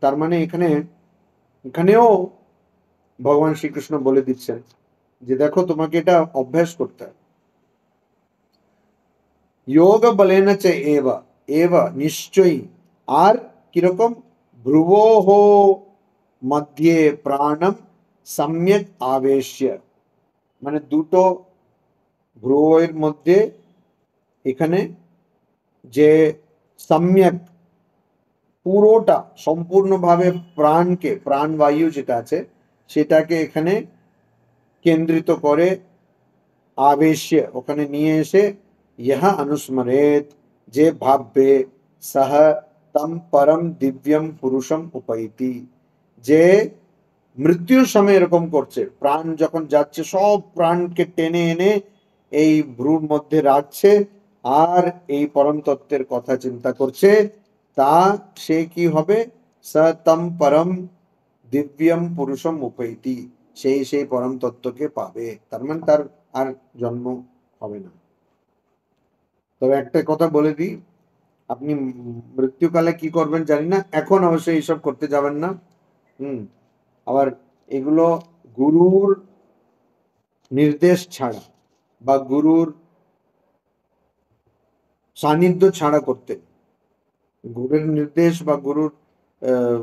তার মানে এখানে, এখানেও ভগবান শ্রীকৃষ্ণ বলে দিচ্ছেন যে দেখো তোমাকে এটা অভ্যাস করতে হবে। যোগ বলেন চে এব, এব নিশ্চয়ই, আর কিরকম, ভ্রুবোহ মধ্যে প্রাণম সম্যক আবেশ্য, মানে দুটো ভ্রুয়ের মধ্যে এখানে যে সম্যক, পুরোটা সম্পূর্ণভাবে প্রাণকে, প্রাণবায়ু যেটা আছে সেটাকে এখানে কেন্দ্রিত করে, আবেশ্য ওখানে নিয়ে এসে, ইহা অনুস্মরেত, যে ভাববে, সহ তম পরম দিব্যম পুরুষম উপৈতি, যে মৃত্যুর সময় এরকম করছে, প্রাণ যখন যাচ্ছে সব প্রাণকে টেনে এনে এই ভ্রুর মধ্যে রাখছে, আর এই পরম তত্ত্বের কথা চিন্তা করছে, তা সে কি হবে? স তম পরম দিব্যম পুরুষম উপৈতি, সেই পরম তত্ত্বকে পাবে। তার মানে তার আর জন্ম হবে না। তবে একটা কথা বলে দিই, আপনি মৃত্যুকালে কি করবেন জানি না, এখন অবশ্যই এইসব করতে যাবেন না। হুম। আবার এগুলো গুরুর নির্দেশ ছাড়া বা গুরুর সান্নিধ্য ছাড়া করতে নেই। গুরুর নির্দেশ বা গুরুর আহ,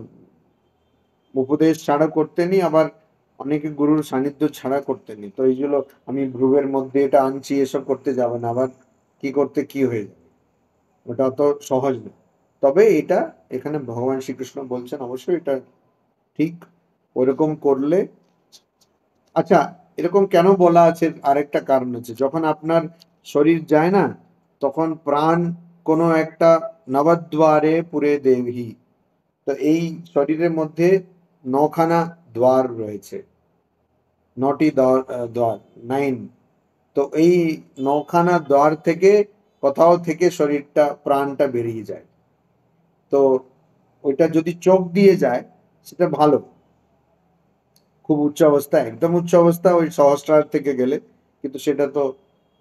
উপদেশ ছাড়া করতে নেই, আবার অনেকে গুরুর সান্নিধ্য ছাড়া করতে নেই। তো এইগুলো আমি ভ্রুবের মধ্যে এটা আনছি এসব করতে যাবেন, আবার কি করতে কি হয়ে যাবে, ওটা অত সহজ না। তবে এটা এখানে ভগবান শ্রীকৃষ্ণ বলছেন অবশ্যই এটা ঠিক, ওরকম করলে। আচ্ছা, এরকম কেন বলা আছে আরেকটা কারণ আছে, যখন আপনার শরীর যায় না, তখন প্রাণ কোনো একটা নবদ্বারে পুরে দেহি। তো এই শরীরের মধ্যে নখানা দ্বার রয়েছে, নটি দ্বার, 9। তো এই নখানা দ্বার থেকে কোথাও থেকে শরীরটা প্রাণটা বেরিয়ে যায়। তো ওইটা যদি চোখ দিয়ে যায় সেটা ভালো, খুব উচ্চ অবস্থা, একদম উচ্চ অবস্থা ওই সহস্রার থেকে গেলে, কিন্তু সেটা তো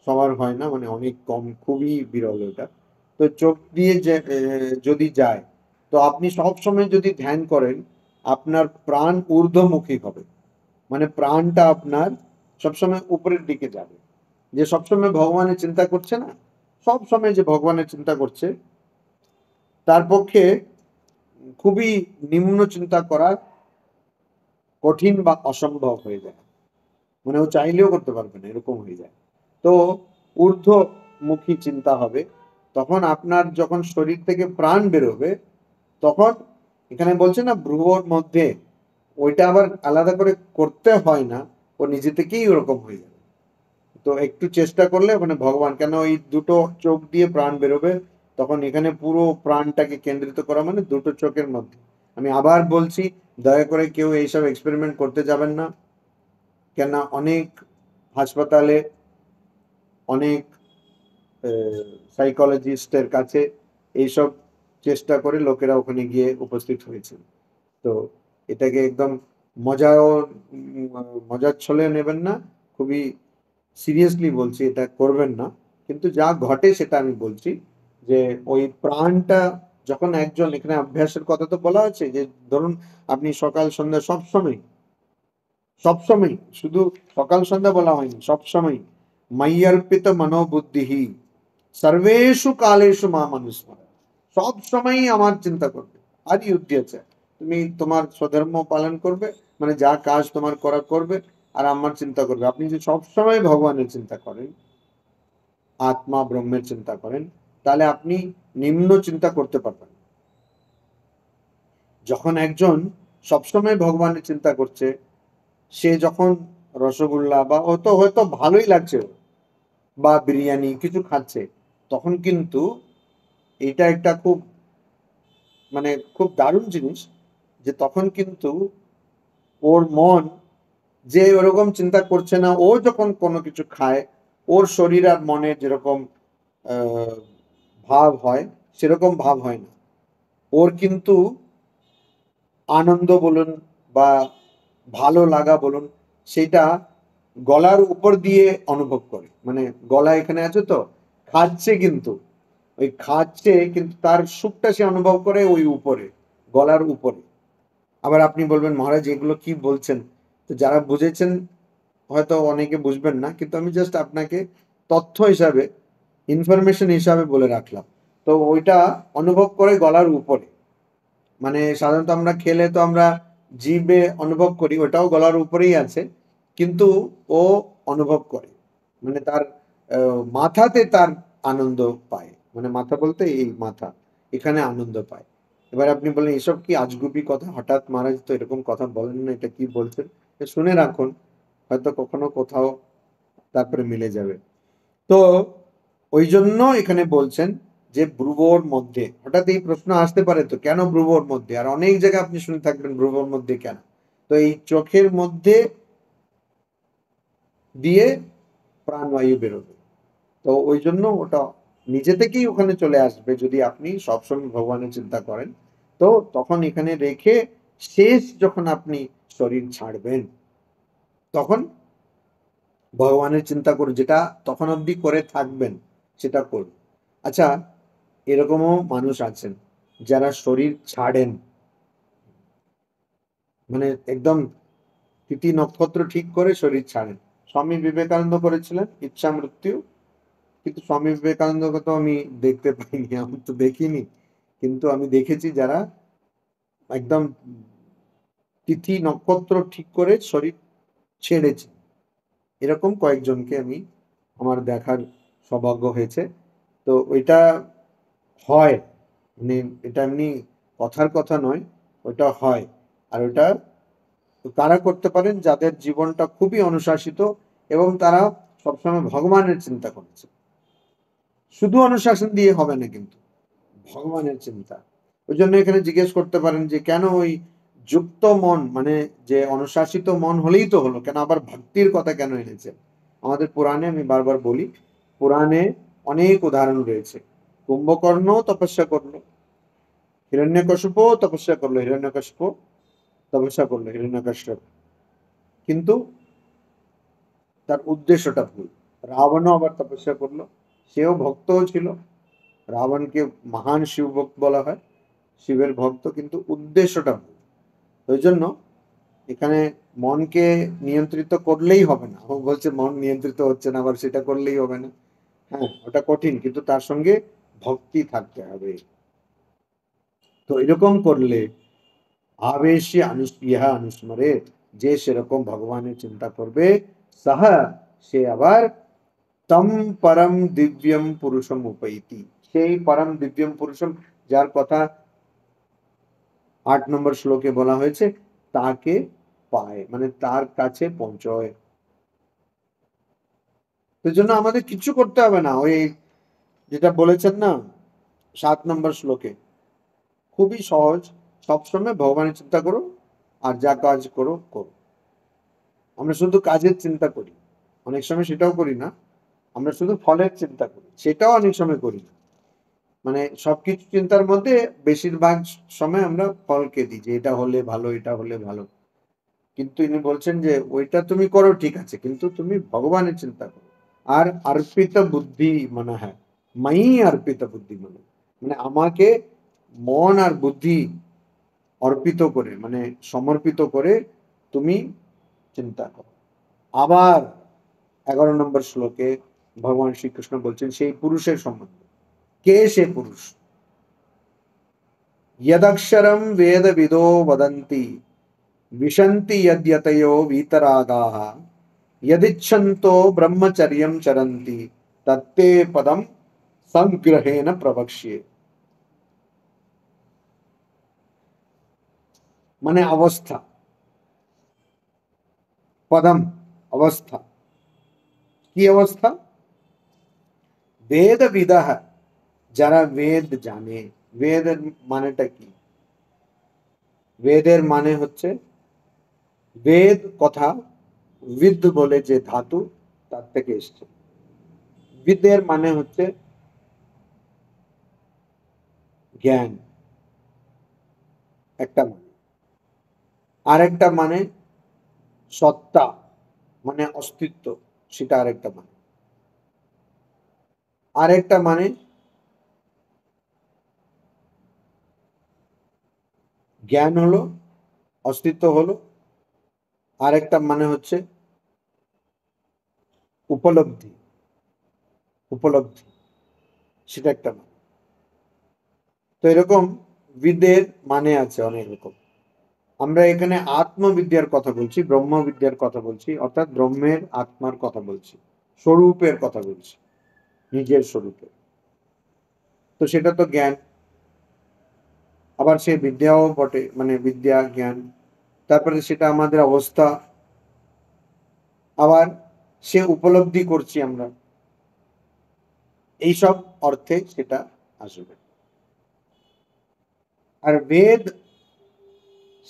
সবার হয় না, মানে অনেক কম, খুবই বিরল ওটা। তো চোখ দিয়ে যে যদি যায়, তো আপনি সব সময় যদি ধ্যান করেন, আপনার প্রাণ ঊর্ধ্বমুখী হবে, মানে প্রাণটা আপনার সবসময় উপরের দিকে যাবে। যে সবসময় ভগবানের চিন্তা করছে না, সব সময় যে ভগবানের চিন্তা করছে, তার পক্ষে খুবই নিম্ন চিন্তা করা কঠিন বা অসম্ভব হয়ে যায়, মানে ও চাইলেও করতে পারবে না, এরকম হয়ে যায়। তো ঊর্ধ্বমুখী চিন্তা হবে। তখন আপনার যখন শরীর থেকে প্রাণ বেরোবে, তখন এখানে বলছে না ভ্রুর মধ্যে, ওইটা আবার আলাদা করে করতে হয় না, ও নিজে থেকেই ওরকম হয়ে যাবে। তো একটু চেষ্টা করলে ওখানে ভগবান, কেন ওই দুটো চোখ দিয়ে প্রাণ বেরোবে, তখন এখানে পুরো প্রাণটাকে কেন্দ্রিত করা মানে দুটো চোখের মধ্যে। আমি আবার বলছি, দয়া করে কেউ এইসব এক্সপেরিমেন্ট করতে যাবেন না, কেন অনেক হাসপাতালে অনেক সাইকোলজিস্টের কাছে এইসব চেষ্টা করে লোকেরা ওখানে গিয়ে উপস্থিত হয়েছে। তো এটাকে একদম মজাও মজার ছলে নেবেন না, খুবই সিরিয়াসলি বলছি, এটা করবেন না। কিন্তু যা ঘটে সেটা আমি বলছি, যে ওই প্রাণটা যখন একজন, এখানে অভ্যাসের কথা তো বলা আছে, যে ধরুন আপনি সকাল সন্ধ্যা সবসময়, সবসময়, শুধু সকাল সন্ধ্যা বলা হয়নি, সবসময় ময়্যর্পিত মনোবুদ্ধিহি সর্বেষু কালেষু মাম অনুস্মর, সব সময় আমার চিন্তা করবে। আর ইউদ্ধ আছে, তুমি তোমার স্বধর্ম পালন করবে, মানে যা কাজ তোমার করা করবে, আর আমার চিন্তা করবে। আপনি যদি সবসময় ভগবানের চিন্তা করেন, আত্মা ব্রহ্মের চিন্তা করেন, তাহলে আপনি নিম্ন চিন্তা করতে পারবেন। যখন একজন সবসময় ভগবানের চিন্তা করছে, সে যখন রসগোল্লা বা হয়তো হয়তো ভালোই লাগছে ওর, বা বিরিয়ানি কিছু খাচ্ছে, তখন কিন্তু এটা একটা খুব, মানে খুব দারুণ জিনিস, যে তখন কিন্তু ওর মন যে ওরকম চিন্তা করছে না, ও যখন কোনো কিছু খায়, ওর শরীর আর মনে যেরকম আহ, ভাব হয়, সেরকম ভাব হয় না। ওর কিন্তু আনন্দ বলুন বা ভালো লাগা বলুন, সেটা গলার উপর দিয়ে অনুভব করে, মানে গলা এখানে আছে তো, খাচ্ছে কিন্তু, ওই খাচ্ছে কিন্তু তার সুখটা সে অনুভব করে ওই উপরে, গলার উপরে। আবার আপনি বলবেন মহারাজ এগুলো কি বলছেন, তো যারা বুঝেছেন হয়তো অনেকে বুঝবেন না, কিন্তু আমি জাস্ট আপনাকে তথ্য হিসাবে, ইনফরমেশন হিসাবে বলে রাখলাম। তো ওইটা অনুভব করে গলার উপরে, মানে সাধারণত আমরা খেলে তো আমরা জিভে অনুভব করি, ওটাও গলার উপরেই আছে, কিন্তু ও অনুভব করে, মানে তার মাথাতে তার আনন্দ পায়, মানে মাথা বলতে এই মাথা, এখানে আনন্দ পায়। এবার আপনি বলেন এসব কি আজগুবি কথা, হঠাৎ মহারাজ তো এরকম কথা বলেন না, এটা কি বলছেন, শুনে রাখুন, হয়তো কখনো কোথাও তারপরে মিলে যাবে। তো ওই জন্য এখানে বলছেন যে ব্রুবর মধ্যে, হঠাৎ এই প্রশ্ন আসতে পারে, তো কেন ব্রুবর মধ্যে, আর অনেক জায়গায় আপনি শুনে থাকবেন ব্রুবর মধ্যে কেন, তো এই চোখের মধ্যে দিয়ে প্রাণবায়ু বেরোবে, তো ওই জন্য ওটা নিজে থেকেই ওখানে চলে আসবে যদি আপনি সবসময় ভগবানের চিন্তা করেন। তো তখন এখানে রেখে শেষ যখন আপনি শরীর ছাড়বেন, তখন ভগবানের চিন্তা করুন, যেটা তখন অবধি করে থাকবেন সেটা করুন। আচ্ছা, এরকমও মানুষ আছেন যারা শরীর ছাড়েন, মানে একদম তিথি নক্ষত্র ঠিক করে শরীর ছাড়েন। স্বামী বিবেকানন্দ করেছিলেন ইচ্ছা মৃত্যু, কিন্তু স্বামী বিবেকানন্দকে তো আমি দেখতে পাইনি, আমি তো দেখিনি, কিন্তু আমি দেখেছি যারা একদম তিথি নক্ষত্র ঠিক করে শরীর ছেড়েছে। এরকম কয়েকজনকে আমি আমার দেখার সৌভাগ্য হয়েছে। তো ওইটা হয়, মানে এটা এমনি কথার কথা নয়, ওইটা হয়। আর ওটা কারা করতে পারেন? যাদের জীবনটা খুবই অনুশাসিত এবং তারা সবসময় ভগবানের চিন্তা করছে। শুধু অনুশাসন দিয়ে হবে না কিন্তু, ভগবানের চিন্তা। ওই জন্য এখানে জিজ্ঞেস করতে পারেন যে কেন ওই যুক্ত মন, মানে যে অনুশাসিত মন হলেই তো হলো, কেন আবার ভক্তির কথা কেন এনেছে? আমাদের পুরাণে, আমি বারবার বলি, পুরাণে অনেক উদাহরণ রয়েছে। কুম্ভকর্ণ তপস্যা করলো, হিরণ্যকশিপু তপস্যা করলো, হিরণ্যকশিপু তপস্যা করলো, হিরণ্যকশ্যপ, কিন্তু তার উদ্দেশ্যটা ভুল। রাবণও আবার তপস্যা করলো, সেও ভক্তও ছিল, রাবণকে মহান শিব ভক্ত বলা হয়, শিবের ভক্ত, কিন্তু উদ্দেশ্যটা ভুল। ওই জন্য এখানে মনকে নিয়ন্ত্রিত করলেই হবে না। ও বলছে মন নিয়ন্ত্রিত হচ্ছে না, আবার সেটা করলেই হবে না। হ্যাঁ, ওটা কঠিন, কিন্তু তার সঙ্গে ভক্তি থাকতে হবে। তো এরকম করলে আবেশে ইহা অনুস্মরে, যে সেরকম ভগবানের চিন্তা করবে, সাহা, সে আবার তম পরম দিব্যম পুরুষম উপৈতি, সেই পরম দিব্যম পুরুষম যার কথা 8 নম্বর শ্লোকে বলা হয়েছে, তাকে পায়, মানে তার কাছে পৌঁছয়। সেই জন্য আমাদের কিছু করতে হবে না, ওই যেটা বলেছেন না 7 নম্বর শ্লোকে, খুবই সহজ। সবসময় ভগবানের চিন্তা করো, আর যা কাজ করো করো। আমরা শুধু কাজের চিন্তা করি, অনেক সময় সেটাও করি না। আমরা শুধু ফলের চিন্তা করি, সেটাও অনেক সময় করি না। মানে সবকিছু চিন্তার মধ্যে বেশিরভাগ সময় আমরা ফলকে দিই, যে এটা হলে ভালো, এটা হলে ভালো। কিন্তু ইনি বলছেন যে ওইটা তুমি করো ঠিক আছে, কিন্তু তুমি ভগবানের চিন্তা করো। আর অর্পিত বুদ্ধি মনে হয়, মাই অর্পিত বুদ্ধি মনে, মানে আমাকে মন আর বুদ্ধি অর্পিত করে, মানে সমর্পিত করে তুমি চিন্তা করো। আবার 11 নম্বর শ্লোকে ভগবান শ্রীকৃষ্ণ বলছেন সেই পুরুষের সম্বন্ধে, কে সে পুরুষ? यदक्षरं वेदविदो वदन्ति विशन्ति यद्यतयो वीतरागाः यदिच्छन्तो ब्रह्मचर्यं चरन्ति तत्ते पदं संग्रहेण प्रवक्ष्ये। মানে অবস্থা, পদম অবস্থা, কি অবস্থা? বেদবিদः, যারা বেদ জানে। বেদের মানেটা কি? বেদের মানে হচ্ছে, বেদ কথা বিদ বলে যে ধাতু, তার থেকে এসছে। বিদের মানে হচ্ছে জ্ঞান, একটা মানে। আরেকটা মানে সত্তা, মানে অস্তিত্ব, সেটা আরেকটা মানে। আরেকটা মানে জ্ঞান হলো, অস্তিত্ব হলো। আরেকটা মানে হচ্ছে উপলব্ধি, উপলব্ধি, সেটা একটা মানে। তো এরকম বিদের মানে আছে অনেক রকম। আমরা এখানে আত্মবিদ্যার কথা বলছি, ব্রহ্মবিদ্যার কথা বলছি, অর্থাৎ ব্রহ্মের আত্মার কথা বলছি, স্বরূপের কথা বলছি, নিজের স্বরূপে। তো সেটা তো জ্ঞান, আবার সে বিদ্যাও বটে, মানে বিদ্যা জ্ঞান। তারপরে সেটা আমাদের অবস্থা, আবার সে উপলব্ধি করছি আমরা, এইসব অর্থে সেটা আসবে। আর বেদ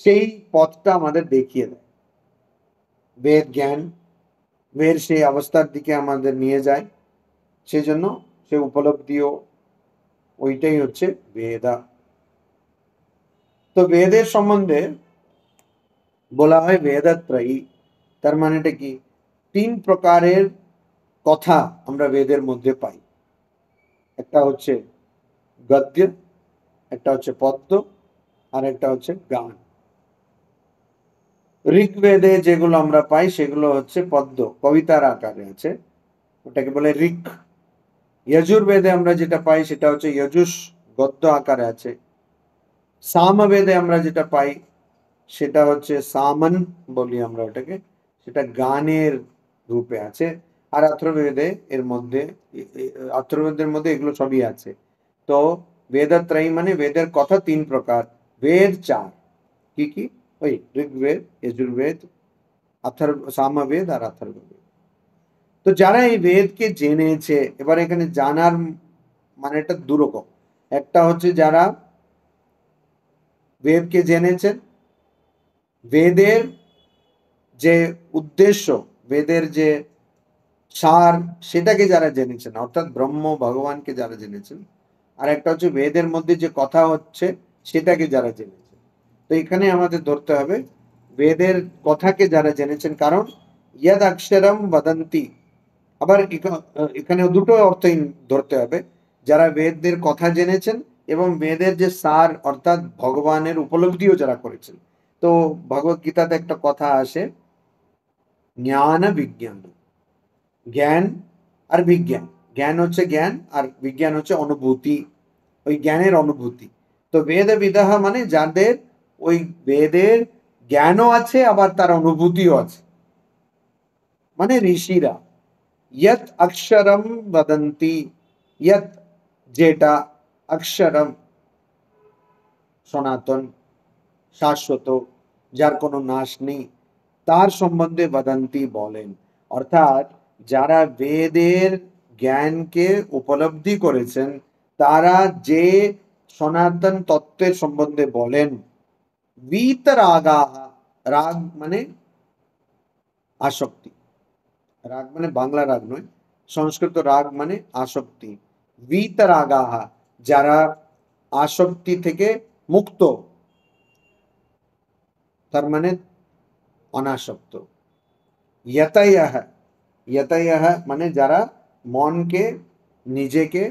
সেই পথটা আমাদের দেখিয়ে দেয়। বেদ জ্ঞান, বেদ সেই অবস্থার দিকে আমাদের নিয়ে যায়। সেই জন্য সে উপলব্ধিও, ওইটাই হচ্ছে বেদা। তো বেদের সম্বন্ধে বলা হয় বেদত্রয়ী, তার মানেটা কি? 3 প্রকারের কথা আমরা বেদের মধ্যে পাই। একটা হচ্ছে গদ্য, একটা হচ্ছে পদ্য, আর একটা হচ্ছে গান। ঋগ্বেদে যেগুলো আমরা পাই সেগুলো হচ্ছে পদ্য, কবিতার আকারে আছে, ওটাকে বলে ঋক। যজুর্বেদে আমরা যেটা পাই সেটা হচ্ছে যজুষ, গদ্য আকারে আছে। সামবেদে আমরা যেটা পাই সেটা হচ্ছে সামন বলি আমরা ওটাকে, সেটা গানের রূপে আছে। আর অথর্ববেদে এর মধ্যে, অথর্ববেদের মধ্যে এগুলো সবই আছে। তো বেদত্রয়ী মানে বেদের কথা 3 প্রকার, বেদ 4। কি কি? ওই ঋগ্বেদ, যজুর্বেদ, সামবেদ আর অথর্ববেদ। তো যারা এই বেদকে জেনেছে, এবার এখানে জানার মানেটা দুরকম। একটা হচ্ছে যারা বেদকে জেনেছেন, বেদের যে উদ্দেশ্য, বেদের যে সার, সেটাকে যারা জেনেছেন, অর্থাৎ ব্রহ্ম ভগবানকে যারা জেনেছেন। আর একটা হচ্ছে বেদের মধ্যে যে কথা হচ্ছে সেটাকে যারা জেনেছেন। তো এখানে আমাদের ধরতে হবে বেদের কথাকে যারা জেনেছেন, কারণ ইয়দ অক্ষরম বদন্তি। আবার এখানে দুটো অর্থই ধরতে হবে, যারা বেদের কথা জেনেছেন এবং বেদের যে সার অর্থাৎ ভগবানের উপলব্ধিও যারা করেছেন। তো ভগবত গীতাতে একটা কথা আসে, জ্ঞান বিজ্ঞান, জ্ঞান আর বিজ্ঞান। জ্ঞান হচ্ছে জ্ঞান আর বিজ্ঞান হচ্ছে অনুভূতি, ওই জ্ঞানের অনুভূতি। তো বেদ বিদাহ মানে যাদের ওই বেদের জ্ঞানও আছে আবার তার অনুভূতিও আছে, মানে ঋষিরা। ইয়ৎ অক্ষরম বদন্তি, ইয়ৎ যেটা, অক্ষরম সনাতন, শাশ্বত, যার কোনো নাশ নেই, তার সম্বন্ধে বদন্তি বলেন। অর্থাৎ যারা বেদের জ্ঞানকে উপলব্ধি করেছেন, তারা যে সনাতন তত্ত্বের সম্বন্ধে বলেন, বীতরাগাহা, রাগ মানে আসক্তি, রাগ মানে বাংলা রাগ নয়, সংস্কৃত রাগ মানে আসক্তি। বীতরাগাহা, যারা আসক্তি থেকে মুক্ত, তার মানে অনাসক্ত। यतयः, यतयः মানে যারা মনকে, নিজেকে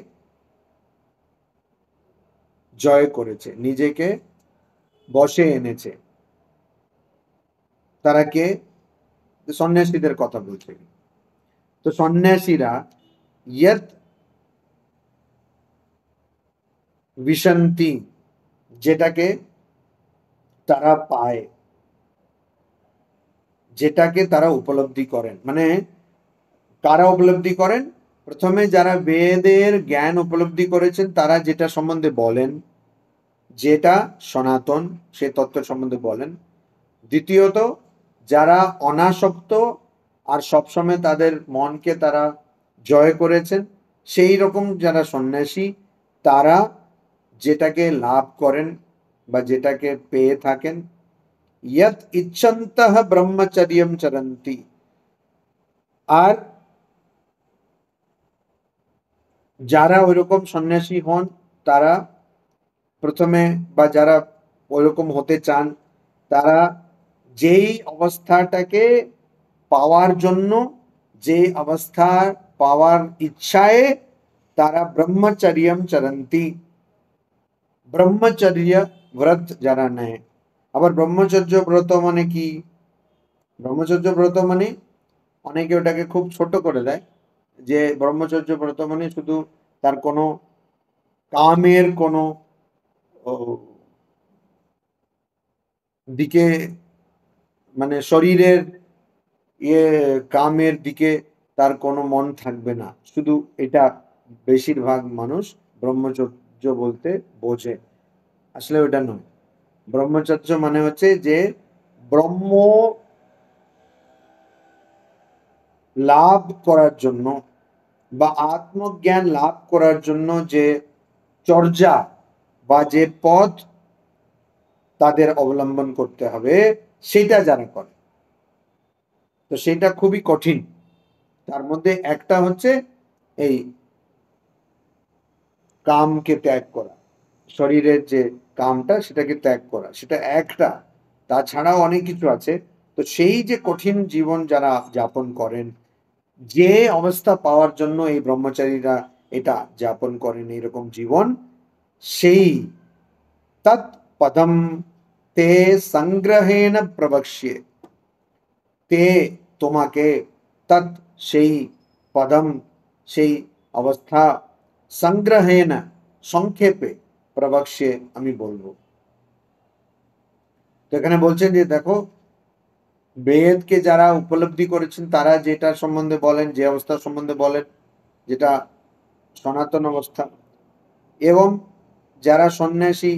জয় করেছে, নিজেকে বশে এনেছে, তারা কে? সন্ন্যাসীদের কথা বলছে। তো সন্ন্যাসীরা ইয়ৎ বিশন্তি, যেটাকে তারা পায়, যেটাকে তারা উপলব্ধি করেন, মানে কারা উপলব্ধি করেন? প্রথমে যারা বেদের জ্ঞান উপলব্ধি করেছেন তারা যেটা সম্বন্ধে বলেন, যেটা সনাতন, সে তত্ত্ব সম্বন্ধে বলেন। দ্বিতীয়ত যারা অনাসক্ত আর সবসময় তাদের মনকে তারা জয় করেছেন, সেই রকম যারা সন্ন্যাসী, তারা যেটাকে লাভ করেন বা যেটাকে পেয়ে থাকেন। ইয়ৎ ইচ্ছন্তঃ ব্রহ্মচর্যম চরন্তি, আর যারা ওইরকম সন্ন্যাসী হন, তারা প্রথমে, বা যারা ওইরকম হতে চান, তারা যেই অবস্থাটাকে পাওয়ার জন্য, যে অবস্থা পাওয়ার ইচ্ছায় তারা ব্রহ্মচর্যম চরন্তি, ব্রহ্মচর্য ব্রত যারা নেয়। আবার ব্রহ্মচর্য ব্রত মানে কি? ব্রহ্মচর্য ব্রত মানে অনেকে ওটাকে খুব ছোট করে দেয়, যে ব্রহ্মচর্য ব্রত মানে শুধু তার কোনো কামের কোনো ও, দিকে, মানে শরীরের ইয়ে কামের দিকে তার কোনো মন থাকবে না, শুধু এটা বেশিরভাগ মানুষ ব্রহ্মচর্য বলতে বোঝে। আসলে ওটা নয়। ব্রহ্মচর্য মানে হচ্ছে যে ব্রহ্ম লাভ করার জন্য বা আত্মজ্ঞান লাভ করার জন্য যে চর্যা বা যে পথ তাদের অবলম্বন করতে হবে, সেটা যারা করে, তো সেটা খুবই কঠিন। তার মধ্যে একটা হচ্ছে এই কামকে ত্যাগ করা, শরীরের যে কামটা সেটাকে ত্যাগ করা, সেটা একটা। তাছাড়াও অনেক কিছু আছে। তো সেই যে কঠিন জীবন যারা যাপন করেন, যে অবস্থা পাওয়ার জন্য এই ব্রহ্মচারীরা এটা যাপন করেন এইরকম জীবন, সেই তৎ পদম তে সংগ্রহেণ প্রবক্ষ্যে। তে তোমাকে, তৎ সেই, পদম সেই অবস্থা, সংগ্রহেণ সংক্ষেপে, প্রবক্ষ্যে আমি বলবো। তো এখানে বলছেন যে দেখো, বেদকে যারা উপলব্ধি করেছেন তারা যেটা সম্বন্ধে বলেন, যে অবস্থার সম্বন্ধে বলেন, যেটা সনাতন অবস্থা, এবং যারা সন্ন্যাসী,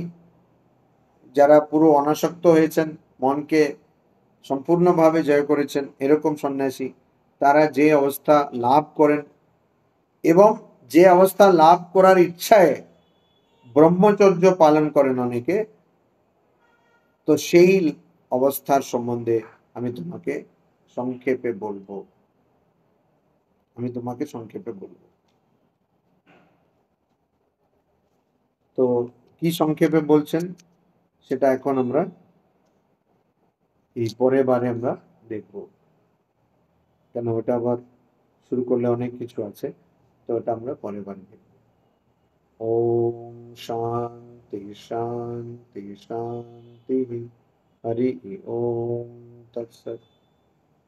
যারা পুরো অনাসক্ত হয়েছেন, মনকে সম্পূর্ণভাবে জয় করেছেন, এরকম সন্ন্যাসী, তারা যে অবস্থা লাভ করেন এবং যে অবস্থা লাভ করার ইচ্ছায় ব্রহ্মচর্য পালন করেন অনেকে, তো সেই অবস্থার সম্বন্ধে আমি তোমাকে সংক্ষেপে বলবো। আমি তোমাকে সংক্ষেপে বলবো। তো কি সংক্ষেপে বলছেন সেটা এখন আমরা এই পরের বারে আমরা দেখবো, কেন ওটা আবার শুরু করলে অনেক কিছু আছে। তো ওটা আমরা পরের বারে দেখবো। ওম শান্তি শান্তি শান্তি। हरि ओम तत्सत्।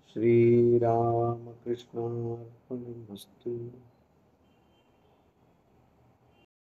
श्री राम कृष्णार्पणमस्तु।